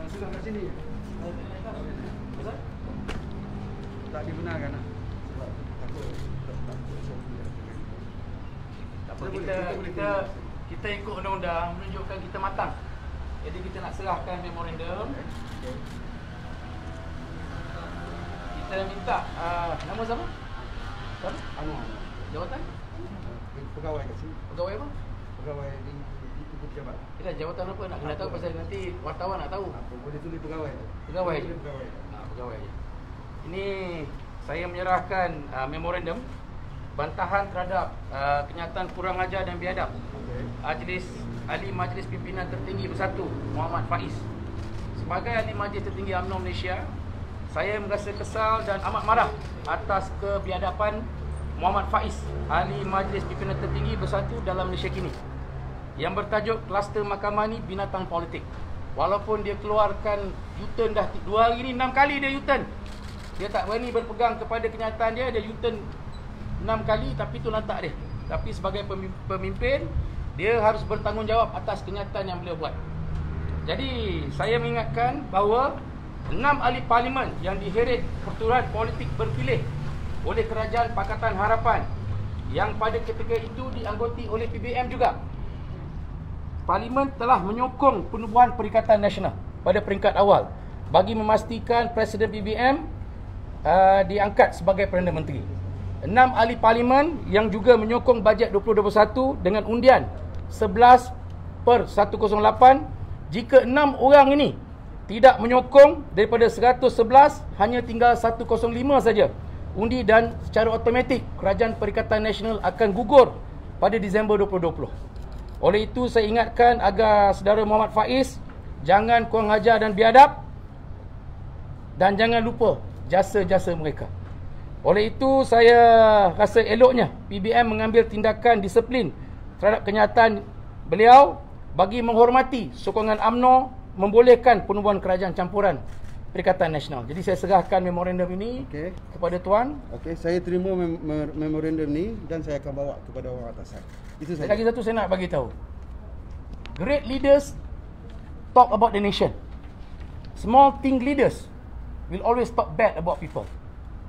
Sudah kat sini. Tak dibenarkan. Kita ikut undang-undang menunjukkan kita matang. Jadi kita nak serahkan memorandum. Kita minta nama siapa? Siapa? Jawatan? Pegawai kat sini. Pegawai apa? Pegawai di pejabat. Kita jawatan apa nak kena tahu pasal nanti wartawan nak tahu. Boleh tulis pegawai. Pegawai. Pegawai. Pegawai je. Ini saya menyerahkan memorandum bantahan terhadap kenyataan kurang ajar dan biadab Ahli Majlis Pimpinan Tertinggi Bersatu Muhammad Faiz. Sebagai Ahli Majlis Tertinggi UMNO Malaysia, saya merasa kesal dan amat marah atas kebiadapan Muhammad Faiz, Ahli Majlis Pimpinan Tertinggi Bersatu dalam Malaysia kini, yang bertajuk kluster mahkamah ni binatang politik. Walaupun dia keluarkan U-turn dah 2 hari ni 6 kali dia U-turn. Dia tak berani berpegang kepada kenyataan dia U-turn 6 kali, tapi tu lantak dia. Tapi sebagai pemimpin, dia harus bertanggungjawab atas kenyataan yang beliau buat. Jadi saya mengingatkan bahawa 6 ahli parlimen yang diheret perturan politik berpilih oleh Kerajaan Pakatan Harapan, yang pada ketika itu dianggoti oleh PBM juga, Parlimen telah menyokong penubuhan Perikatan Nasional pada peringkat awal bagi memastikan Presiden PBM diangkat sebagai Perdana Menteri. 6 ahli parlimen yang juga menyokong bajet 2021 dengan undian 11/108. Jika 6 orang ini tidak menyokong, daripada 111 hanya tinggal 105 saja undi, dan secara automatik Kerajaan Perikatan Nasional akan gugur pada Disember 2020. Oleh itu saya ingatkan agar saudara Muhammad Faiz jangan kurang ajar dan biadab, dan jangan lupa jasa-jasa mereka. Oleh itu saya rasa eloknya PBM mengambil tindakan disiplin terhadap kenyataan beliau bagi menghormati sokongan UMNO membolehkan penubuhan kerajaan campuran Perikatan Nasional. Jadi saya serahkan memorandum ini kepada Tuan. Okey, saya terima memorandum ni dan saya akan bawa kepada orang atasan. Itu saja. Lagi satu saya nak bagi tahu. Great leaders talk about the nation. Small thing leaders will always talk bad about people.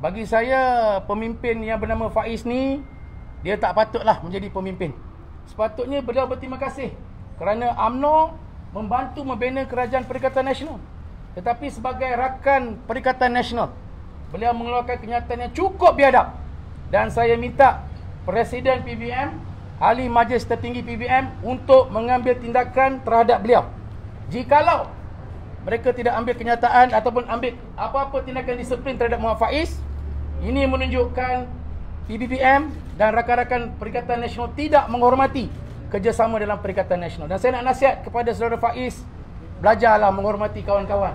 Bagi saya, pemimpin yang bernama Faiz ni, dia tak patutlah menjadi pemimpin. Sepatutnya beliau berterima kasih kerana UMNO membantu membina Kerajaan Perikatan Nasional. Tetapi sebagai rakan Perikatan Nasional, beliau mengeluarkan kenyataan yang cukup biadab. Dan saya minta Presiden PBM, Ahli Majlis Tertinggi PBM untuk mengambil tindakan terhadap beliau. Jikalau mereka tidak ambil kenyataan ataupun ambil apa-apa tindakan disiplin terhadap Muhammad Faiz, ini menunjukkan PBBM dan rakan-rakan Perikatan Nasional tidak menghormati kerjasama dalam Perikatan Nasional. Dan saya nak nasihat kepada saudara Faiz, belajarlah menghormati kawan-kawan.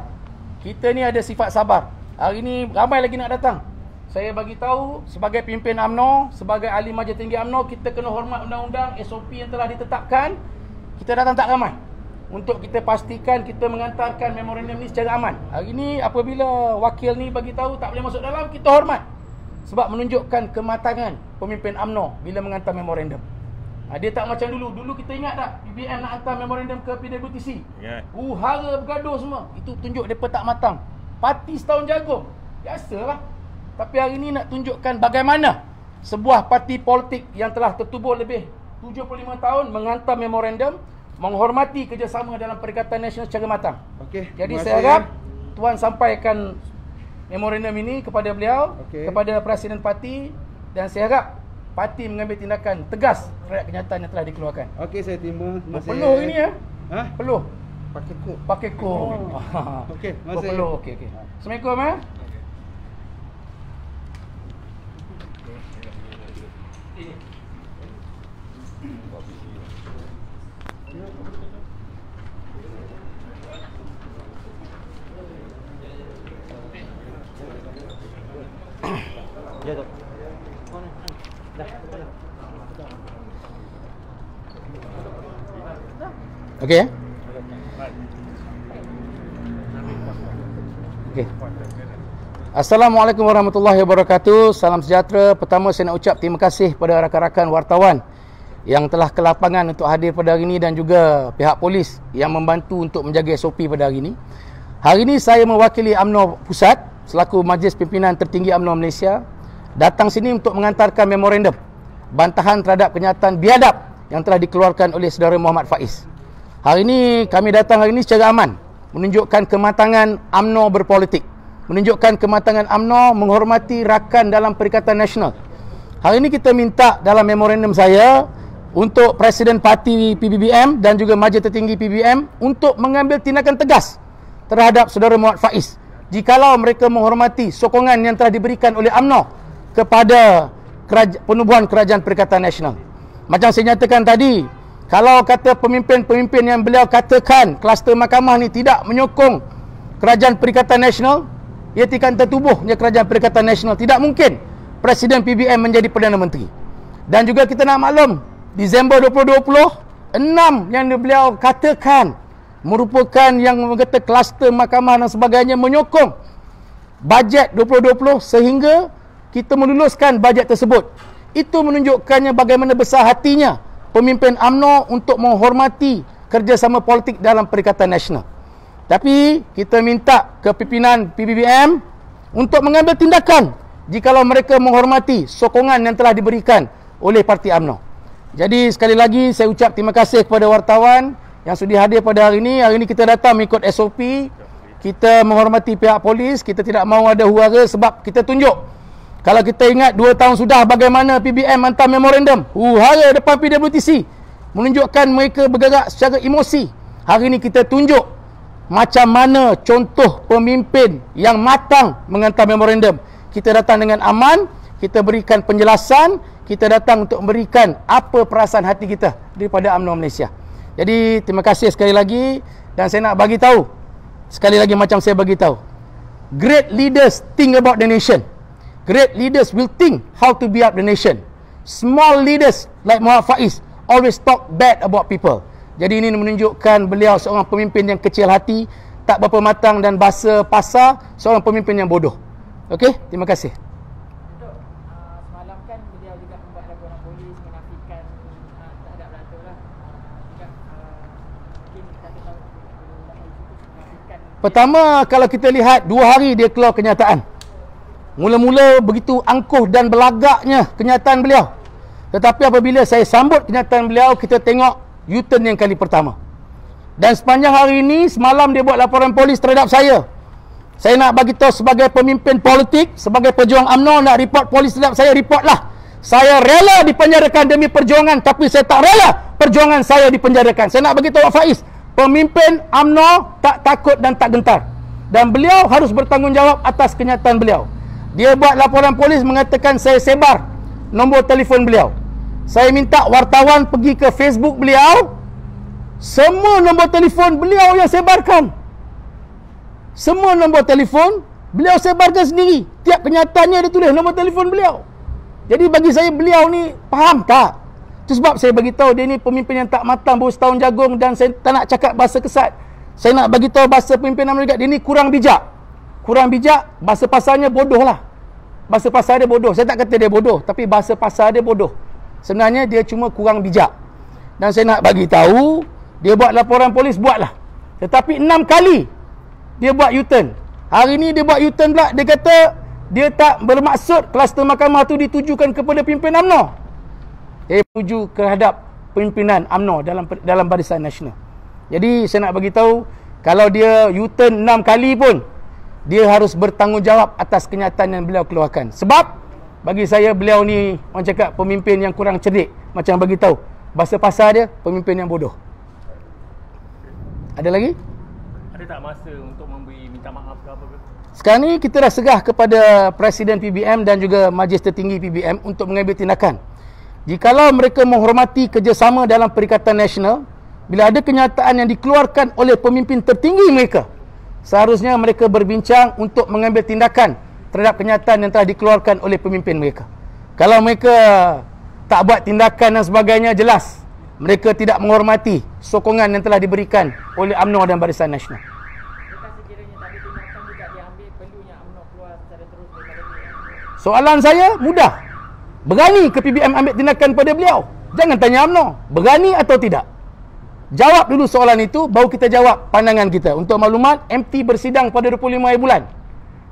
Kita ni ada sifat sabar. Hari ni ramai lagi nak datang. Saya bagi tahu sebagai pimpin UMNO, sebagai ahli Majlis Tinggi UMNO, kita kena hormat undang-undang, SOP yang telah ditetapkan. Kita datang tak ramai untuk kita pastikan kita mengantarkan memorandum ni secara aman. Hari ni apabila wakil ni bagi tahu tak boleh masuk dalam, kita hormat. Sebab menunjukkan kematangan pemimpin UMNO bila mengantar memorandum. Dia tak macam dulu. Dulu kita ingat tak PBM nak hantar memorandum ke PWTC. Hara bergaduh semua. Itu tunjuk mereka tak matang. Parti setahun jagung. Biasalah. Tapi hari ni nak tunjukkan bagaimana sebuah parti politik yang telah tertubuh lebih 75 tahun menghantar memorandum, menghormati kerjasama dalam Perikatan Nasional secara matang. Jadi saya harap Tuan sampaikan memorandum ini kepada beliau, kepada Presiden Parti, dan saya harap parti mengambil tindakan tegas terhadap kenyataan yang telah dikeluarkan. Okey, saya terima. Peluh ini ya? Peluh. Pakai kod. Pakai kod. Okey, masih. Peluh. Okey. Assalamualaikum ya. Ya, Dok. Okey ya? Okey. Assalamualaikum warahmatullahi wabarakatuh. Salam sejahtera. Pertama saya nak ucap terima kasih kepada rakan-rakan wartawan yang telah ke lapangan untuk hadir pada hari ini dan juga pihak polis yang membantu untuk menjaga SOP pada hari ini. Hari ini saya mewakili UMNO Pusat selaku Majlis Pimpinan Tertinggi UMNO Malaysia datang sini untuk mengantarkan memorandum bantahan terhadap kenyataan biadab yang telah dikeluarkan oleh saudara Muhammad Faiz. Hari ini kami datang hari ini secara aman, menunjukkan kematangan UMNO berpolitik, menunjukkan kematangan UMNO menghormati rakan dalam Perikatan Nasional. Hari ini kita minta dalam memorandum saya untuk Presiden Parti PBBM dan juga Majlis Tertinggi PBBM untuk mengambil tindakan tegas terhadap saudara Muhammad Faiz jikalau mereka menghormati sokongan yang telah diberikan oleh UMNO kepada penubuhan Kerajaan Perikatan Nasional. Macam saya nyatakan tadi, kalau kata pemimpin-pemimpin yang beliau katakan kluster mahkamah ni tidak menyokong Kerajaan Perikatan Nasional, ia tidak tertubuhnya Kerajaan Perikatan Nasional. Tidak mungkin Presiden PBM menjadi Perdana Menteri. Dan juga kita nak maklum, Disember 2020, 6 yang beliau katakan merupakan yang kata kluster mahkamah dan sebagainya menyokong bajet 2020 sehingga kita meluluskan bajet tersebut. Itu menunjukkannya bagaimana besar hatinya pemimpin UMNO untuk menghormati kerjasama politik dalam Perikatan Nasional. Tapi kita minta ke pimpinan PBBM untuk mengambil tindakan jikalau mereka menghormati sokongan yang telah diberikan oleh Parti UMNO. Jadi sekali lagi saya ucap terima kasih kepada wartawan yang sudi hadir pada hari ini. Hari ini kita datang mengikut SOP. Kita menghormati pihak polis. Kita tidak mahu ada huru-hara sebab kita tunjuk. Kalau kita ingat 2 tahun sudah bagaimana PBM hantar memorandum huru-hara depan PWTC menunjukkan mereka bergerak secara emosi. Hari ini kita tunjuk macam mana contoh pemimpin yang matang menghantar memorandum. Kita datang dengan aman, kita berikan penjelasan, kita datang untuk memberikan apa perasaan hati kita daripada UMNO Malaysia. Jadi terima kasih sekali lagi dan saya nak bagi tahu sekali lagi macam saya bagi tahu. Great leaders think about the nation. Great leaders will think how to build up the nation. Small leaders like Muhammad Faiz always talk bad about people. Jadi ini menunjukkan beliau seorang pemimpin yang kecil hati, tak berapa matang dan bahasa pasar, seorang pemimpin yang bodoh. Okey, terima kasih. Untuk semalam kan beliau juga membuat laporan polis menafikan terhadap Dato' lah. Juga mungkin kita tahu menafikan. Pertama, kalau kita lihat 2 hari dia keluar kenyataan. Mula-mula begitu angkuh dan belagaknya kenyataan beliau. Tetapi apabila saya sambut kenyataan beliau, kita tengok U-turn yang kali pertama. Dan sepanjang hari ini, semalam dia buat laporan polis terhadap saya. Saya nak bagi tahu sebagai pemimpin politik, sebagai pejuang UMNO, nak report polis terhadap saya, reportlah. Saya rela dipenjarakan demi perjuangan, tapi saya tak rela perjuangan saya dipenjarakan. Saya nak bagi tahu Pak Faiz, pemimpin UMNO tak takut dan tak gentar. Dan beliau harus bertanggungjawab atas kenyataan beliau. Dia buat laporan polis mengatakan saya sebar nombor telefon beliau. Saya minta wartawan pergi ke Facebook beliau. Semua nombor telefon beliau yang sebarkan. Semua nombor telefon beliau sebarkan sendiri. Tiap kenyataannya dia tulis nombor telefon beliau. Jadi bagi saya beliau ni faham tak? Itu sebab saya bagi tahu dia ni pemimpin yang tak matang, baru setahun jagung dan saya tak nak cakap bahasa kesat. Saya nak bagi tahu bahasa pemimpin Amerika, dia ni kurang bijak. Kurang bijak, bahasa pasarnya bodoh lah. Bahasa pasar dia bodoh. Saya tak kata dia bodoh, tapi bahasa pasar dia bodoh. Sebenarnya dia cuma kurang bijak. Dan saya nak bagi tahu, dia buat laporan polis, buatlah. Tetapi 6 kali dia buat U-turn. Hari ni dia buat U-turn pula, dia kata dia tak bermaksud kluster mahkamah tu ditujukan kepada pimpinan UMNO. Dia tuju terhadap pimpinan UMNO dalam Barisan Nasional. Jadi saya nak bagi tahu, kalau dia U-turn 6 kali pun, dia harus bertanggungjawab atas kenyataan yang beliau keluarkan. Sebab bagi saya beliau ni orang cakap pemimpin yang kurang cerdik. Macam bagi tahu bahasa pasar dia pemimpin yang bodoh. Ada lagi? Ada tak masa untuk minta maaf ke apa ke? Sekarang ni kita dah serah kepada Presiden PBM dan juga Majlis Tertinggi PBM untuk mengambil tindakan. Jikalau mereka menghormati kerjasama dalam Perikatan Nasional, bila ada kenyataan yang dikeluarkan oleh pemimpin tertinggi mereka, seharusnya mereka berbincang untuk mengambil tindakan terhadap kenyataan yang telah dikeluarkan oleh pemimpin mereka. Kalau mereka tak buat tindakan dan sebagainya, jelas mereka tidak menghormati sokongan yang telah diberikan oleh UMNO dan Barisan Nasional. Bukan sekiranya tak ada tindakan juga diambil, perlunya UMNO keluar secara Soalan saya mudah. Berani ke PBM ambil tindakan pada beliau? Jangan tanya UMNO. Berani atau tidak? Jawab dulu soalan itu, baru kita jawab pandangan kita. Untuk maklumat, MT bersidang pada 25 hari bulan.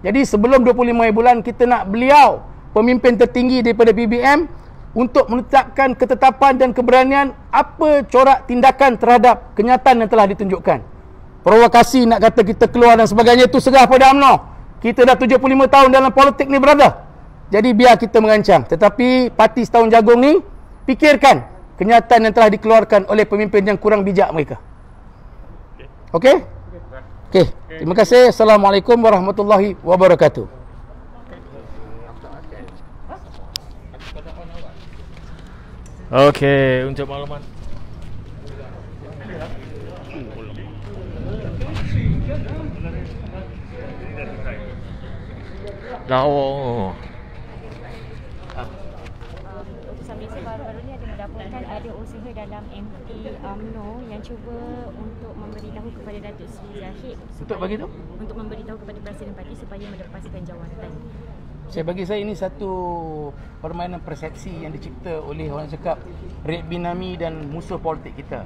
Jadi sebelum 25 hari bulan, kita nak beliau, pemimpin tertinggi daripada PBM, untuk menetapkan ketetapan dan keberanian apa corak tindakan terhadap kenyataan yang telah ditunjukkan. Provokasi nak kata kita keluar dan sebagainya, itu serah pada UMNO. Kita dah 75 tahun dalam politik ni, brother. Jadi biar kita merancang. Tetapi parti setahun jagung ni, fikirkan kenyataan yang telah dikeluarkan oleh pemimpin yang kurang bijak mereka. Okey? Okey. Terima kasih. Assalamualaikum warahmatullahi wabarakatuh. Okey, untuk maklumat. Dah Utusan Malaysia baru-baru ni ada melaporkan ada usaha dalam MT UMNO yang cuba untuk memberitahu kepada Datuk Seri Zahid Untuk bagi tu? untuk memberitahu kepada Presiden Parti supaya melepaskan jawatan. Bagi saya ini satu permainan persepsi yang dicipta oleh orang cakap Red Binami dan musuh politik kita.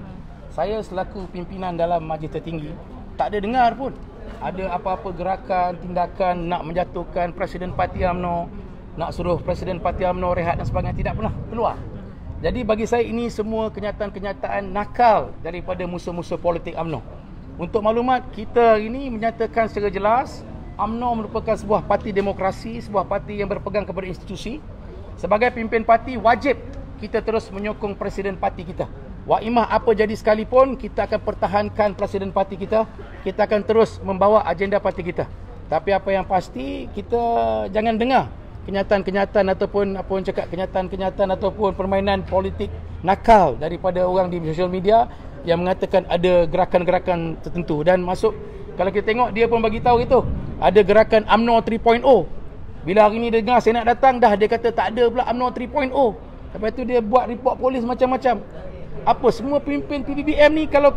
Saya selaku pimpinan dalam majlis tertinggi tak ada dengar pun ada apa-apa gerakan, tindakan nak menjatuhkan Presiden Parti UMNO, nak suruh Presiden Parti UMNO rehat dan sebagainya, tidak pernah keluar. Jadi bagi saya ini semua kenyataan-kenyataan nakal daripada musuh-musuh politik UMNO. Untuk maklumat, kita ini menyatakan secara jelas UMNO merupakan sebuah parti demokrasi, sebuah parti yang berpegang kepada institusi. Sebagai pimpin parti, wajib kita terus menyokong Presiden parti kita. Wa'imah apa jadi sekalipun, kita akan pertahankan Presiden parti kita. Kita akan terus membawa agenda parti kita. Tapi apa yang pasti, kita jangan dengar kenyataan-kenyataan ataupun apa orang cakap kenyataan-kenyataan ataupun permainan politik nakal daripada orang di sosial media yang mengatakan ada gerakan-gerakan tertentu. Dan masuk, kalau kita tengok, dia pun bagi tahu itu ada gerakan UMNO 3.0. Bila hari ni dengar saya nak datang, dah dia kata tak ada pula UMNO 3.0. Lepas tu dia buat report polis macam-macam. Apa semua pemimpin PBBM ni kalau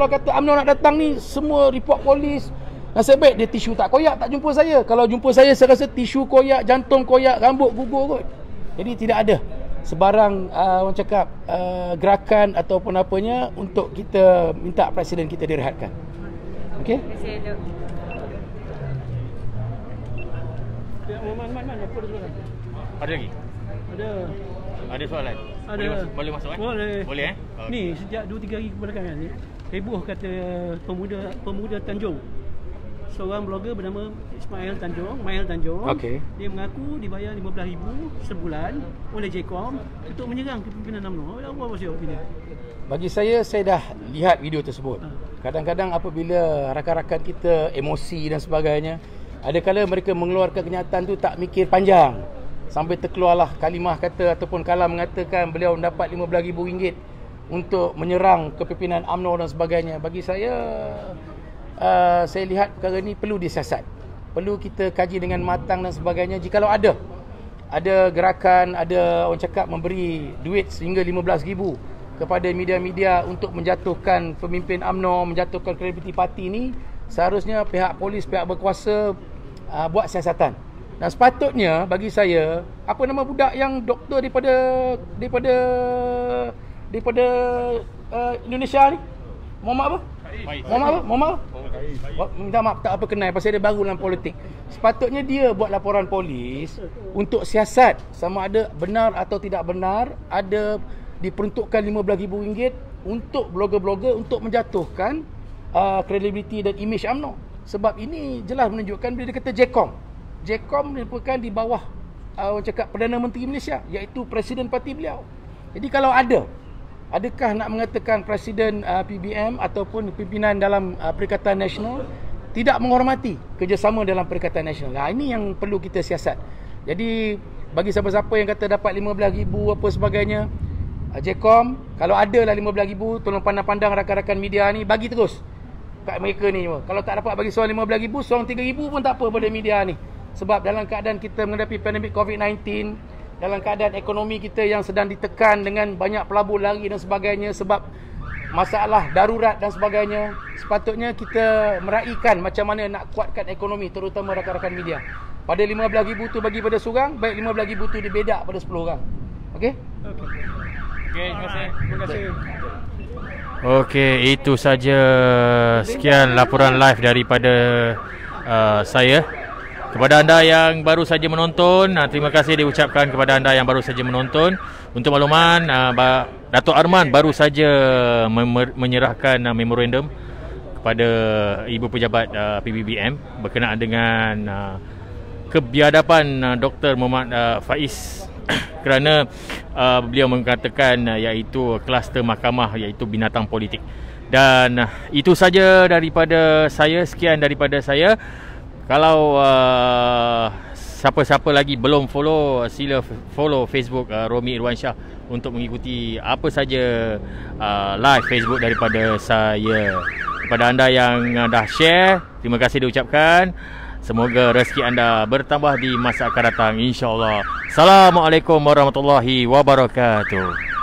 kata UMNO nak datang ni, semua report polis. Nasib baik dia tisu tak koyak, tak jumpa saya. Kalau jumpa saya rasa tisu koyak, jantung koyak, rambut gugur kot. Jadi tidak ada sebarang orang cakap gerakan ataupun apanya untuk kita minta Presiden kita direhatkan. Okey? Terima kasih, Dok. Man, apa dia soalan? Ada lagi? Ada. Ada soalan? Ada. Boleh masuk kan? Boleh. Boleh Ni sejak 2-3 hari kebelakangan ni, heboh kata pemuda Tanjung. Seorang blogger bernama Mael Tanjung. Okey. Dia mengaku dibayar RM15,000 sebulan oleh JKOM untuk menyerang kepimpinan UMNO. Apa maksud opini? Bagi saya dah lihat video tersebut. Kadang-kadang apabila rakan-rakan kita emosi dan sebagainya, ada kala mereka mengeluarkan kenyataan tu tak mikir panjang. Sampai terkeluarlah kalimah kata ataupun kalam mengatakan beliau mendapat RM15,000 untuk menyerang kepimpinan UMNO dan sebagainya. Bagi saya lihat perkara ni perlu disiasat. Perlu kita kaji dengan matang dan sebagainya. Jikalau ada gerakan, ada orang cakap memberi duit sehingga RM15,000 kepada media-media untuk menjatuhkan pemimpin UMNO, menjatuhkan kredibiliti parti ni, seharusnya pihak polis, pihak berkuasa buat siasatan. Dan sepatutnya bagi saya, apa nama budak yang doktor daripada Indonesia ni? Muhammad apa? Muhammad? Minta maaf tak apa kenal pasal dia baru dalam politik. Sepatutnya dia buat laporan polis untuk siasat sama ada benar atau tidak benar ada diperuntukkan RM15,000 untuk blogger-blogger untuk menjatuhkan kredibiliti dan imej UMNO. Sebab ini jelas menunjukkan bila dia kata JKOM merupakan di bawah orang cakap Perdana Menteri Malaysia, iaitu Presiden parti beliau. Jadi kalau adakah nak mengatakan Presiden PBM ataupun pimpinan dalam Perikatan Nasional tidak menghormati kerjasama dalam Perikatan Nasional? Ini yang perlu kita siasat. Jadi bagi siapa-siapa yang kata dapat RM15,000 apa sebagainya, JKOM, kalau ada lah RM15,000, tolong pandang-pandang rakan-rakan media ni, bagi terus kat mereka ni. Kalau tak dapat bagi seorang RM15,000, seorang RM3,000 pun tak apa pada media ni. Sebab dalam keadaan kita menghadapi pandemik COVID-19, dalam keadaan ekonomi kita yang sedang ditekan dengan banyak pelabur lari dan sebagainya sebab masalah darurat dan sebagainya, sepatutnya kita meraihkan macam mana nak kuatkan ekonomi, terutama rakan-rakan media. pada 15,000 tu bagi pada seorang, baik 15,000 tu dibedak pada 10 orang. Okey? Okey, terima kasih. Terima kasih. Okey, itu saja sekian laporan live daripada saya. Kepada anda yang baru saja menonton, terima kasih diucapkan kepada anda yang baru saja menonton. Untuk makluman, Dato' Arman baru saja menyerahkan memorandum kepada Ibu Pejabat PBBM berkenaan dengan kebiadapan Dr. Muhammad Faiz kerana beliau mengatakan iaitu kluster mahkamah iaitu binatang politik. Dan itu saja daripada saya, sekian daripada saya. Kalau siapa-siapa lagi belum follow, sila follow Facebook Romi Irwansyah untuk mengikuti apa saja live Facebook daripada saya. Kepada anda yang dah share, terima kasih diucapkan. Semoga rezeki anda bertambah di masa akan datang, insya-Allah. Assalamualaikum warahmatullahi wabarakatuh.